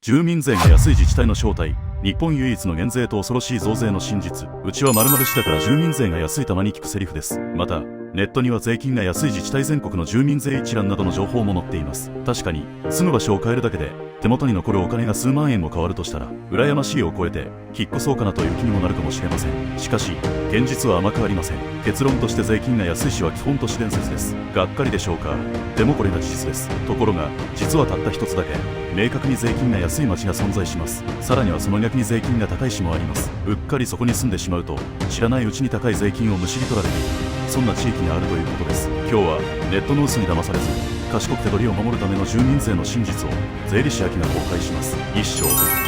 住民税が安い自治体の正体。日本唯一の減税と恐ろしい増税の真実。うちは〇〇市だから住民税が安いたまに聞くセリフです。またネットには税金が安い自治体全国の住民税一覧などの情報も載っています。確かに住む場所を変えるだけで手元に残るお金が数万円も変わるとしたら羨ましいを超えて引っ越そうかなという気にもなるかもしれません。しかし現実は甘くありません。結論として税金が安い市は基本都市伝説です。がっかりでしょうか。でもこれが事実です。ところが実はたった一つだけ明確に税金が安い町が存在します。さらにはその逆に税金が高い市もあります。うっかりそこに住んでしまうと知らないうちに高い税金をむしり取られている、そんな地域があるということです。今日はネットの嘘に騙されず賢く手取りを守るための住民税の真実を税理士秋が公開します。一章、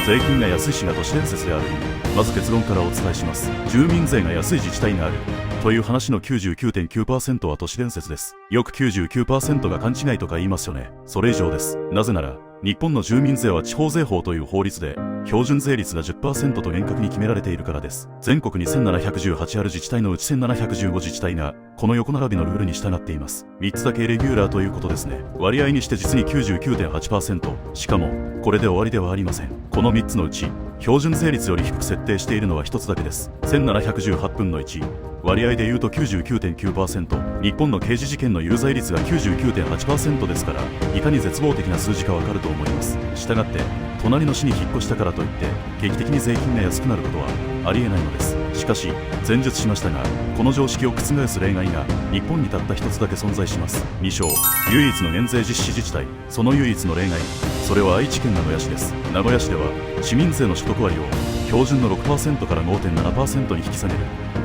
税金が安い市が都市伝説である理由。まず結論からお伝えします。住民税が安い自治体があるという話の 99.9% は都市伝説です。よく 99% が勘違いとか言いますよね。それ以上です。なぜなら日本の住民税は地方税法という法律で標準税率が 10% と厳格に決められているからです。全国に1718ある自治体のうち1715自治体がこの横並びのルールに従っています。3つだけレギュラーということですね。割合にして実に 99.8%。しかもこれで終わりではありません。この3つのうち標準税率より低く設定しているのは1つだけです。1718分の1。割合で言うと 99.9%。 日本の刑事事件の有罪率が 99.8% ですからいかに絶望的な数字かわかると思います。したがって隣の市に引っ越したからといって劇的に税金が安くなることはありえないのです。しかし前述しましたがこの常識を覆す例外が日本にたった一つだけ存在します。2章、唯一の減税実施自治体。その唯一の例外、それは愛知県名古屋市です。名古屋市では市民税の所得割を標準の 6% から 5.7% に引き下げる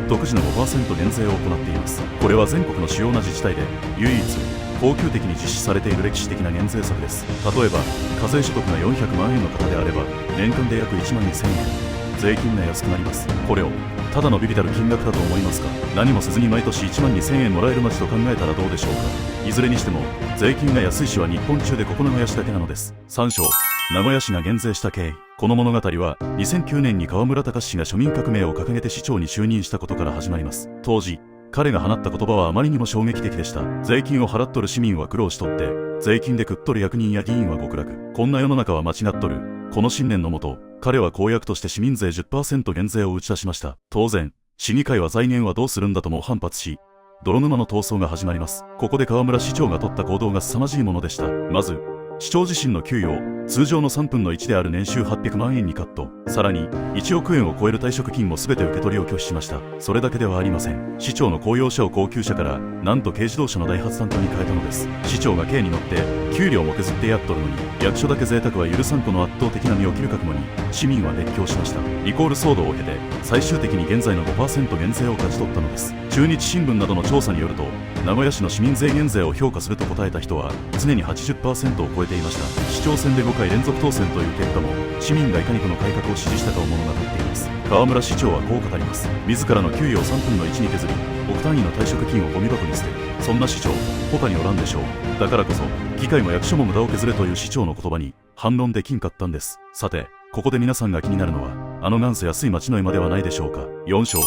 独自の 5% 減税を行っています。これは全国の主要な自治体で唯一恒久的に実施されている歴史的な減税策です。例えば課税所得が400万円の方であれば年間で約1万2000円税金が安くなります。これをただのビビたる金額だと思いますか。何もせずに毎年1万2000円もらえる町と考えたらどうでしょうか。いずれにしても税金が安い市は日本中でここ名古屋市だけなのです。3章、名古屋市が減税した経緯。この物語は2009年に河村隆氏が庶民革命を掲げて市長に就任したことから始まります。当時彼が放った言葉はあまりにも衝撃的でした。税金を払っとる市民は苦労しとって税金で食っとる役人や議員は極楽。こんな世の中は間違っとる。この信念のもと彼は公約として市民税 10% 減税を打ち出しました。当然市議会は財源はどうするんだとも反発し泥沼の闘争が始まります。ここで河村市長が取った行動が凄まじいものでした。まず市長自身の給与を通常の3分の1である年収800万円にカット。さらに1億円を超える退職金も全て受け取りを拒否しました。それだけではありません。市長の公用車を高級車からなんと軽自動車のダイハツタントに変えたのです。市長が軽に乗って給料も削ってやっとるのに役所だけ贅沢は許さん。この圧倒的な身を切る覚悟に市民は熱狂しました。リコール騒動を経て最終的に現在の 5% 減税を勝ち取ったのです。中日新聞などの調査によると名古屋市の市民税減税を評価すると答えた人は常に 80% を超えていました。市長選で5回連続当選という結果も市民がいかにこの改革を支持したかを物語っています。河村市長はこう語ります。自らの給与を3分の1に削り億単位の退職金をゴミ箱に捨てる。そんな市長他におらんでしょう。だからこそ議会も役所も無駄を削れという市長の言葉に反論できんかったんです。さてここで皆さんが気になるのはあの元祖安い町の絵馬ではないでしょうか。4章、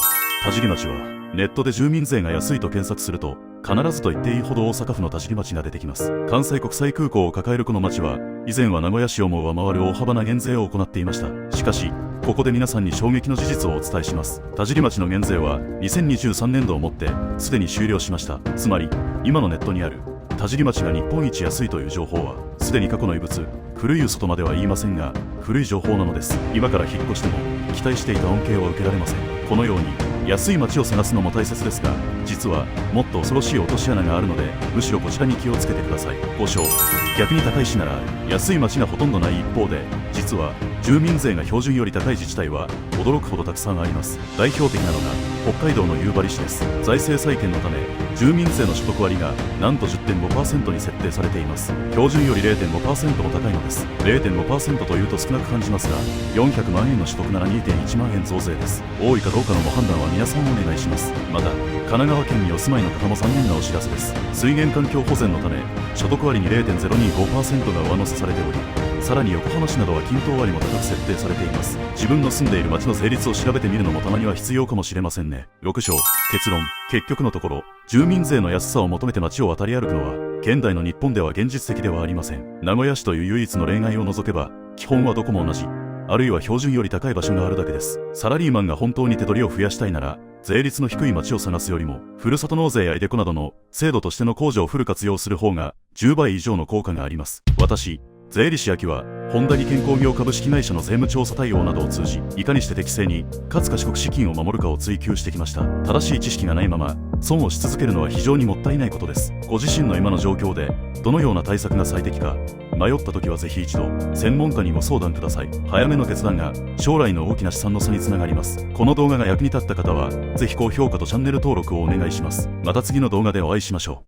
田尻町はネットで住民税が安いと検索すると必ずと言っていいほど大阪府の田尻町が出てきます。関西国際空港を抱えるこの町は以前は名古屋市をも上回る大幅な減税を行っていました。しかしここで皆さんに衝撃の事実をお伝えします。田尻町の減税は2023年度をもってすでに終了しました。つまり今のネットにある田尻町が日本一安いという情報はすでに過去の遺物、古い嘘とまでは言いませんが古い情報なのです。今から引っ越しても期待していた恩恵は受けられません。このように安い町を探すのも大切ですが実はもっと恐ろしい落とし穴があるのでむしろこちらに気をつけてください。5章、逆に高い市なら安い町がほとんどない一方で実は住民税が標準より高い自治体は驚くほどたくさんあります。代表的なのが北海道の夕張市です。財政再建のため住民税の所得割がなんと 10.5% に設定されています。標準より 0.5% も高いのです。 0.5% というと少なく感じますが400万円の所得なら 2.1 万円増税です。多いかどうかのご判断は皆さんお願いします。また神奈川県にお住まいの方も残念なお知らせです。水源環境保全のため所得割に 0.025% が上乗せされておりさらに横浜市などは均等割も高く設定されています。自分の住んでいる町の税率を調べてみるのもたまには必要かもしれませんね。6章、結論。結局のところ住民税の安さを求めて街を渡り歩くのは現代の日本では現実的ではありません。名古屋市という唯一の例外を除けば基本はどこも同じ。あるいは標準より高い場所があるだけです。サラリーマンが本当に手取りを増やしたいなら、税率の低い町を探すよりも、ふるさと納税やイデコなどの制度としての控除をフル活用する方が10倍以上の効果があります。私、税理士秋は、本田技健工業株式会社の税務調査対応などを通じ、いかにして適正に、かつ賢く資金を守るかを追求してきました。正しい知識がないまま、損をし続けるのは非常にもったいないことです。ご自身の今の状況で、どのような対策が最適か、迷った時はぜひ一度、専門家にご相談ください。早めの決断が、将来の大きな資産の差につながります。この動画が役に立った方は、ぜひ高評価とチャンネル登録をお願いします。また次の動画でお会いしましょう。